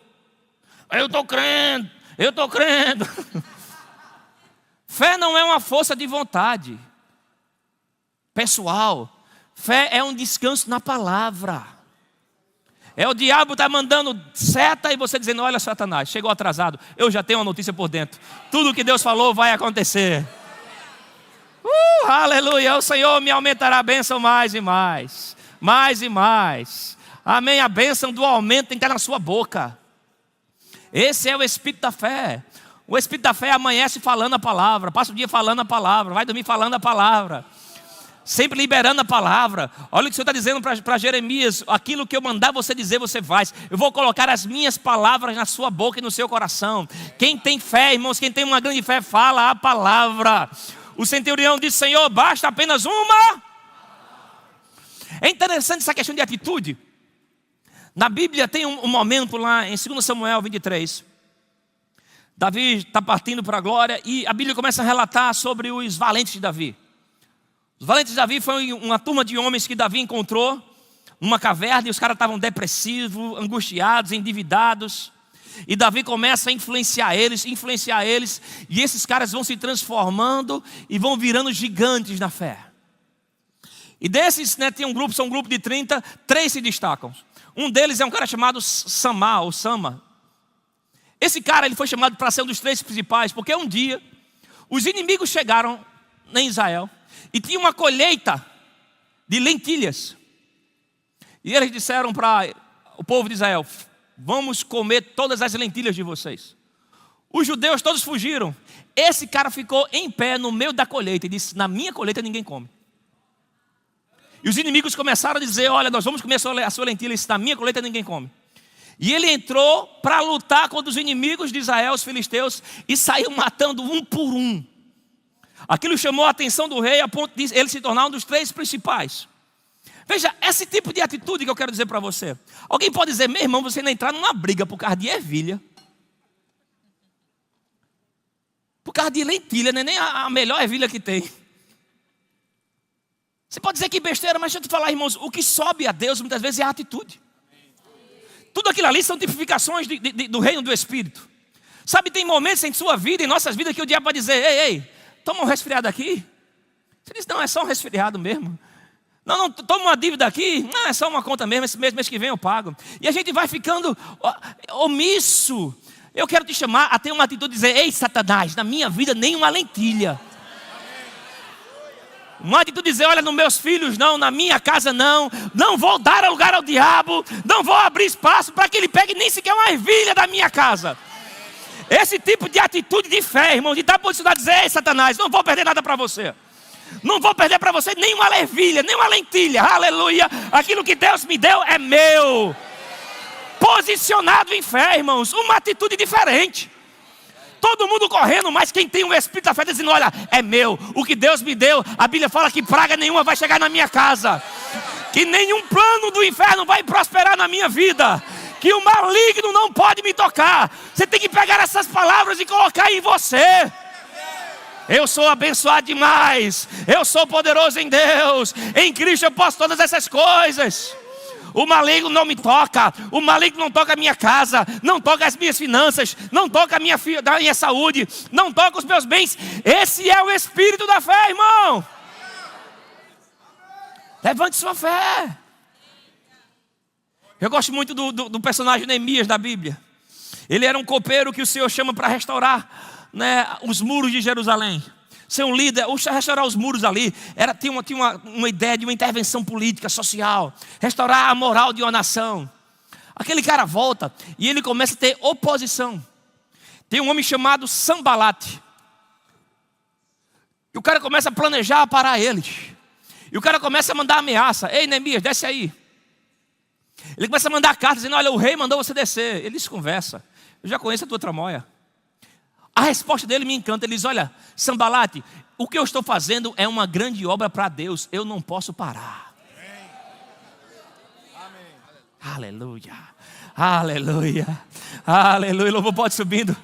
S1: Eu estou crendo, eu estou crendo. Fé não é uma força de vontade pessoal. Fé é um descanso na palavra. É o diabo está mandando seta e você dizendo: olha, Satanás, chegou atrasado, eu já tenho uma notícia por dentro. Tudo que Deus falou vai acontecer. Aleluia, o Senhor me aumentará a bênção mais e mais. Mais e mais. Amém, a bênção do aumento tem que estar na sua boca. Esse é o Espírito da fé. O Espírito da fé amanhece falando a palavra, passa o dia falando a palavra, vai dormir falando a palavra. Sempre liberando a palavra. Olha o que o Senhor está dizendo para Jeremias: aquilo que eu mandar você dizer, você faz. Eu vou colocar as minhas palavras na sua boca e no seu coração. Quem tem fé, irmãos, quem tem uma grande fé, fala a palavra. O centurião disse: Senhor, basta apenas uma. É interessante essa questão de atitude. Na Bíblia tem um momento lá em 2 Samuel 23. Davi está partindo para a glória e a Bíblia começa a relatar sobre os valentes de Davi. Os valentes de Davi foi uma turma de homens que Davi encontrou numa caverna, e os caras estavam depressivos, angustiados, endividados. E Davi começa a influenciar eles, e esses caras vão se transformando e vão virando gigantes na fé. E desses, tem um grupo, são um grupo de 30, 3 se destacam. Um deles é um cara chamado Sama. Esse cara, ele foi chamado para ser um dos 3 principais, porque um dia os inimigos chegaram em Israel e tinha uma colheita de lentilhas. E eles disseram para o povo de Israel: vamos comer todas as lentilhas de vocês. Os judeus todos fugiram. Esse cara ficou em pé no meio da colheita e disse: na minha colheita ninguém come. E os inimigos começaram a dizer: olha, nós vamos comer a sua lentilha, e na minha colheita ninguém come. E ele entrou para lutar contra os inimigos de Israel, os filisteus, e saiu matando um por um. Aquilo chamou a atenção do rei a ponto de ele se tornar um dos 3 principais. Veja, esse tipo de atitude que eu quero dizer para você. Alguém pode dizer: meu irmão, você não entrar numa briga por causa de ervilha, por causa de lentilha, não é nem a melhor ervilha que tem. Você pode dizer que besteira, mas deixa eu te falar, irmãos, o que sobe a Deus muitas vezes é a atitude. Tudo aquilo ali são tipificações do reino do Espírito. Sabe, tem momentos em sua vida, em nossas vidas, que o diabo vai dizer: ei, toma um resfriado aqui. Você diz: não, é só um resfriado mesmo. Não, toma uma dívida aqui. Não, é só uma conta mesmo, esse mês que vem eu pago. E a gente vai ficando omisso. Eu quero te chamar a ter uma atitude de dizer: ei, Satanás, na minha vida nenhuma lentilha. Uma atitude de dizer: olha, nos meus filhos não, na minha casa não vou dar lugar ao diabo, não vou abrir espaço para que ele pegue nem sequer uma ervilha da minha casa. Esse tipo de atitude de fé, irmão, de dar posicionado, dizer: ei, Satanás, não vou perder nada para você. Não vou perder para você nenhuma ervilha, nenhuma lentilha, aleluia. Aquilo que Deus me deu é meu. Posicionado em fé, irmãos, uma atitude diferente. Todo mundo correndo, mas quem tem o Espírito da fé dizendo: olha, é meu, o que Deus me deu. A Bíblia fala que praga nenhuma vai chegar na minha casa, que nenhum plano do inferno vai prosperar na minha vida, que o maligno não pode me tocar. Você tem que pegar essas palavras e colocar em você. Eu sou abençoado demais, eu sou poderoso em Deus, em Cristo eu posso todas essas coisas. O maligno não me toca, o maligno não toca a minha casa, não toca as minhas finanças, não toca a minha saúde, não toca os meus bens. Esse é o Espírito da fé, irmão. Levante sua fé. Eu gosto muito do personagem Neemias da Bíblia. Ele era um copeiro que o Senhor chama para restaurar, os muros de Jerusalém. Ser um líder, ou restaurar os muros ali, tinha uma ideia de uma intervenção política, social, restaurar a moral de uma nação. Aquele cara volta e ele começa a ter oposição. Tem um homem chamado Sambalate. E o cara começa a planejar parar eles. E o cara começa a mandar ameaça: ei, Neemias, desce aí. Ele começa a mandar cartas dizendo: olha, o rei mandou você descer. Ele se conversa: eu já conheço a tua tramóia. A resposta dele me encanta. Ele diz: olha, Sambalate, o que eu estou fazendo é uma grande obra para Deus, eu não posso parar. Amém. Aleluia, aleluia. Aleluia, louvor pode subindo.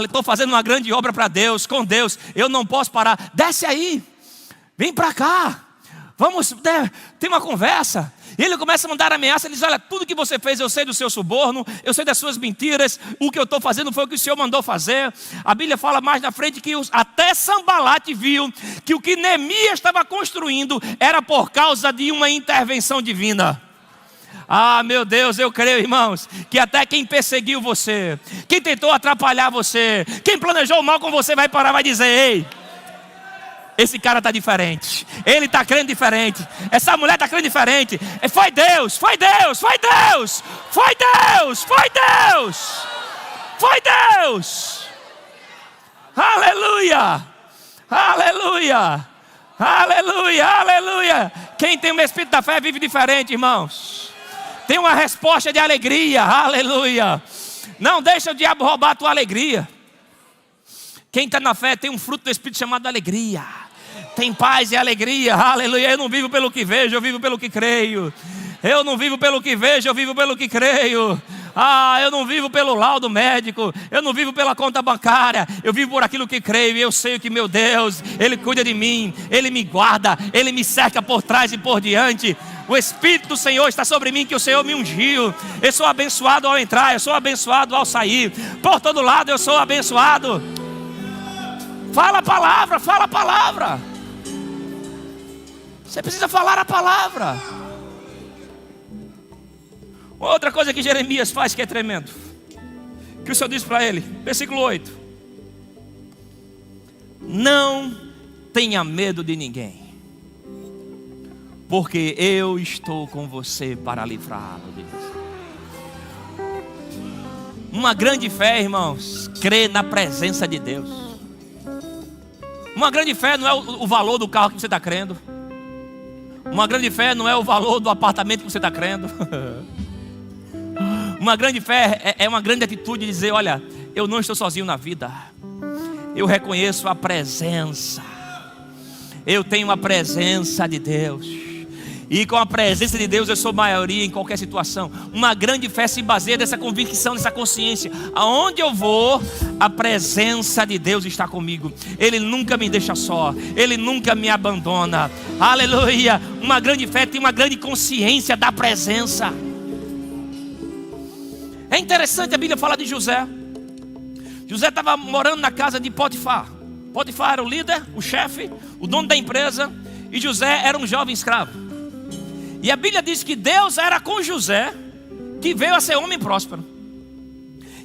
S1: Estou fazendo uma grande obra para Deus, com Deus. Eu não posso parar. Desce aí, vem para cá. Vamos, tem uma conversa. E ele começa a mandar ameaça. Ele diz: olha, tudo que você fez, eu sei do seu suborno, eu sei das suas mentiras. O que eu estou fazendo foi o que o Senhor mandou fazer. A Bíblia fala mais na frente que até Sambalate viu que o que Neemias estava construindo era por causa de uma intervenção divina. Meu Deus, eu creio, irmãos, que até quem perseguiu você, quem tentou atrapalhar você, quem planejou o mal com você, vai parar e vai dizer: ei, esse cara está diferente, ele está crendo diferente, essa mulher está crendo diferente. Foi Deus, foi Deus, foi Deus, foi Deus, foi Deus, foi Deus. Aleluia, aleluia, aleluia, aleluia. Quem tem o Espírito da fé vive diferente, irmãos. Tem uma resposta de alegria, aleluia. Não deixa o diabo roubar a tua alegria. Quem está na fé tem um fruto do Espírito chamado alegria. Tem paz e alegria, aleluia. Eu não vivo pelo que vejo, eu vivo pelo que creio. Eu não vivo pelo que vejo, eu vivo pelo que creio. Eu não vivo pelo laudo médico, eu não vivo pela conta bancária, eu vivo por aquilo que creio. E eu sei que meu Deus, Ele cuida de mim, Ele me guarda, Ele me cerca por trás e por diante. O Espírito do Senhor está sobre mim, que o Senhor me ungiu. Eu sou abençoado ao entrar, eu sou abençoado ao sair. Por todo lado eu sou abençoado. Fala a palavra, fala a palavra. Você precisa falar a palavra. Outra coisa que Jeremias faz que é tremendo, que o Senhor diz para ele, versículo 8: não tenha medo de ninguém, porque eu estou com você para livrá-lo de você. Uma grande fé, irmãos, crê na presença de Deus. Uma grande fé não é o valor do carro que você está crendo. Uma grande fé não é o valor do apartamento que você está crendo. Uma grande fé é uma grande atitude de dizer: olha, eu não estou sozinho na vida. Eu reconheço a presença. Eu tenho a presença de Deus. E com a presença de Deus eu sou maioria em qualquer situação. Uma grande fé se baseia nessa convicção, nessa consciência. Aonde eu vou, a presença de Deus está comigo. Ele nunca me deixa só, Ele nunca me abandona. Aleluia. Uma grande fé tem uma grande consciência da presença. É interessante, a Bíblia fala de José. José estava morando na casa de Potifar. Potifar era o líder, o chefe, o dono da empresa. E José era um jovem escravo. E a Bíblia diz que Deus era com José, que veio a ser homem próspero.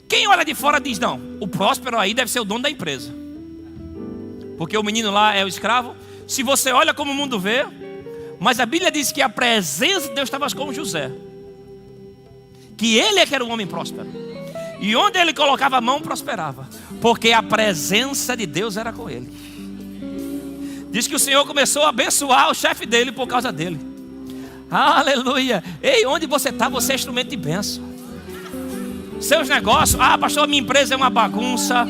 S1: Quem olha de fora diz: não, o próspero aí deve ser o dono da empresa, porque o menino lá é o escravo. Se você olha como o mundo vê. Mas a Bíblia diz que a presença de Deus estava com José, que ele é que era um homem próspero. E onde ele colocava a mão, prosperava, porque a presença de Deus era com ele. Diz que o Senhor começou a abençoar o chefe dele por causa dele. Aleluia. Ei, onde você está, você é instrumento de bênção. Seus negócios: pastor, minha empresa é uma bagunça,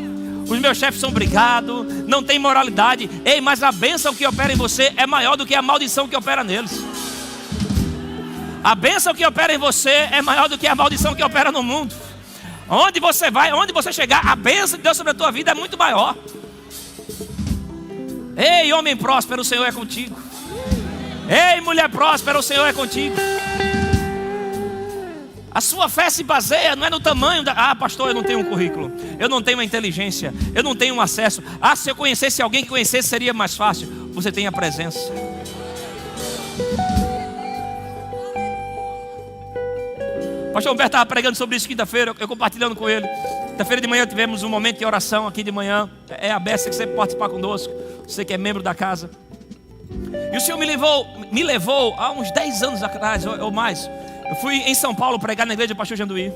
S1: os meus chefes são brigados, não tem moralidade. Ei, mas a bênção que opera em você é maior do que a maldição que opera neles. A bênção que opera em você é maior do que a maldição que opera no mundo. Onde você vai, onde você chegar, a bênção de Deus sobre a tua vida é muito maior. Ei, homem próspero, o Senhor é contigo. Ei, mulher próspera, o Senhor é contigo. A sua fé se baseia, não é no tamanho da... pastor, eu não tenho um currículo, eu não tenho uma inteligência, eu não tenho um acesso. Se eu conhecesse alguém que conhecesse, seria mais fácil. Você tem a presença. Pastor Humberto estava pregando sobre isso quinta-feira, eu compartilhando com ele. Quinta-feira de manhã tivemos um momento de oração aqui de manhã. É aberto, você pode participar conosco, você que é membro da casa. E o Senhor me levou há uns 10 anos atrás, ou mais. Eu fui em São Paulo pregar na igreja do pastor Janduí.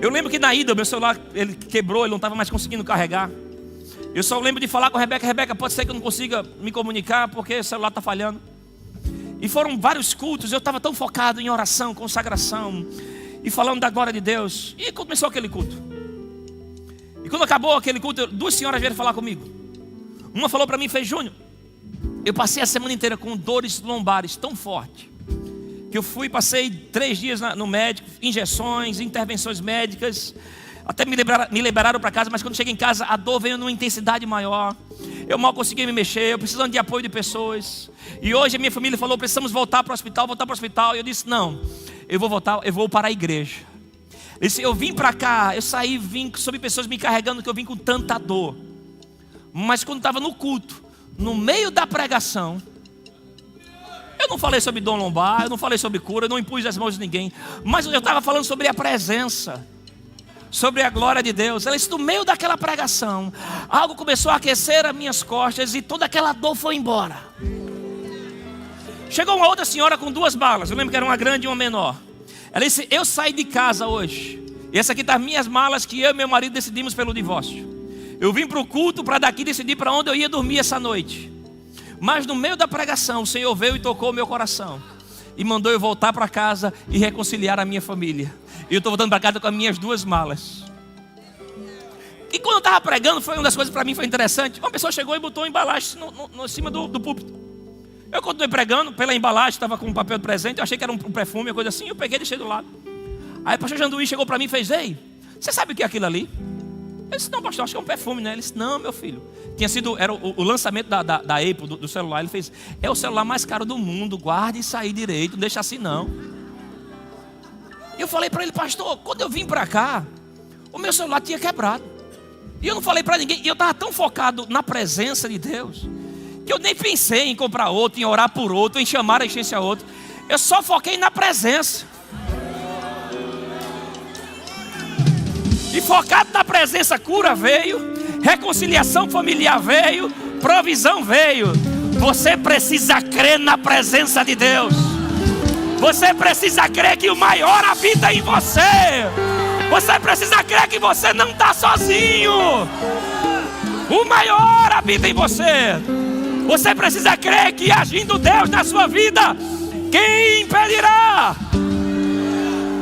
S1: Eu lembro que na ida, meu celular ele quebrou, ele não estava mais conseguindo carregar. Eu só lembro de falar com a Rebeca: Rebeca, pode ser que eu não consiga me comunicar porque o celular está falhando. E foram vários cultos, eu estava tão focado em oração, consagração e falando da glória de Deus. E começou aquele culto. E quando acabou aquele culto, 2 senhoras vieram falar comigo. Uma falou para mim: fez, Júnior, eu passei a semana inteira com dores lombares tão fortes que eu passei 3 dias no médico, injeções, intervenções médicas. Até me liberaram para casa, mas quando cheguei em casa, a dor veio numa intensidade maior. Eu mal conseguia me mexer, eu precisando de apoio de pessoas. E hoje a minha família falou, precisamos voltar para o hospital, E eu disse, não, eu vou voltar, eu vou para a igreja. Eu vim para cá, eu saí, vim sobre pessoas me carregando, que eu vim com tanta dor. Mas quando estava no culto, no meio da pregação, eu não falei sobre dom lombar, eu não falei sobre cura, eu não impus as mãos de ninguém. Mas eu estava falando sobre a presença, sobre a glória de Deus. Ela disse, no meio daquela pregação, algo começou a aquecer as minhas costas e toda aquela dor foi embora. Chegou uma outra senhora com 2 malas, eu lembro que era uma grande e uma menor. Ela disse, eu saí de casa hoje, e essa aqui tá as minhas malas que eu e meu marido decidimos pelo divórcio. Eu vim para o culto para daqui decidir para onde eu ia dormir essa noite. Mas no meio da pregação, o Senhor veio e tocou o meu coração e mandou eu voltar para casa e reconciliar a minha família. E eu estou voltando para casa com as minhas 2 malas. E quando eu estava pregando, foi uma das coisas para mim foi interessante. Uma pessoa chegou e botou uma embalagem em cima do púlpito. Eu continuei pregando, pela embalagem, estava com um papel de presente. Eu achei que era um perfume, uma coisa assim. Eu peguei e deixei do lado. Aí o pastor Janduí chegou para mim e fez, ei, você sabe o que é aquilo ali? Eu disse, não, pastor, acho que é um perfume, né? Ele disse, não, meu filho. Era o lançamento da Apple, do celular. Ele fez, é o celular mais caro do mundo, guarde isso aí direito, não deixa assim não. E eu falei para ele, pastor, quando eu vim para cá, o meu celular tinha quebrado. E eu não falei para ninguém, e eu estava tão focado na presença de Deus, que eu nem pensei em comprar outro, em orar por outro, em chamar a existência a outro. Eu só foquei na presença. E focado na presença, cura veio, reconciliação familiar veio, provisão veio. Você precisa crer na presença de Deus. Você precisa crer que o maior habita em você. Você precisa crer que você não está sozinho. O maior habita em você. Você precisa crer que agindo Deus na sua vida, quem impedirá?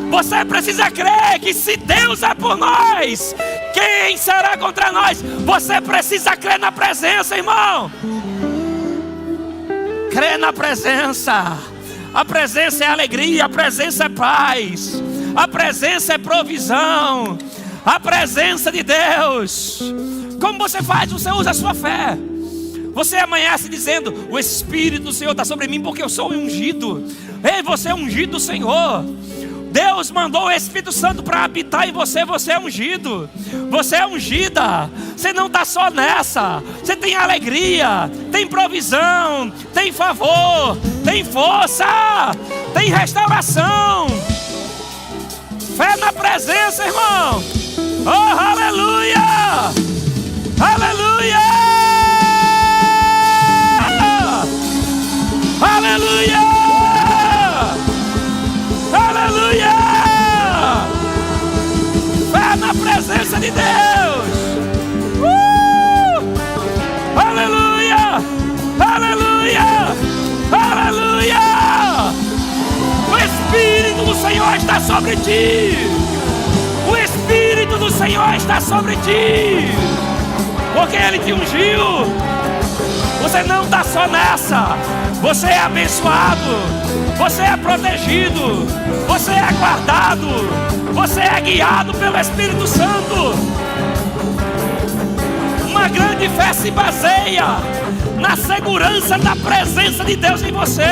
S1: Você precisa crer que se Deus é por nós, quem será contra nós? Você precisa crer na presença, irmão. Crer na presença. A presença é alegria, a presença é paz, a presença é provisão, a presença de Deus. Como você faz? Você usa a sua fé. Você amanhece dizendo, o Espírito do Senhor está sobre mim porque eu sou ungido. Ei, você é ungido do Senhor. Deus mandou o Espírito Santo para habitar em você. Você é ungido, você é ungida. Você não está só nessa. Você tem alegria, tem provisão, tem favor, tem força, tem restauração. Fé na presença, irmão. Oh, aleluia, aleluia, aleluia, aleluia. Fé na presença de Deus. Aleluia, aleluia, aleluia. O Espírito do Senhor está sobre ti. O Espírito do Senhor está sobre ti, porque Ele te ungiu. Você não está só nessa. Você é abençoado, você é protegido, você é guardado, você é guiado pelo Espírito Santo. Uma grande fé se baseia na segurança da presença de Deus em você.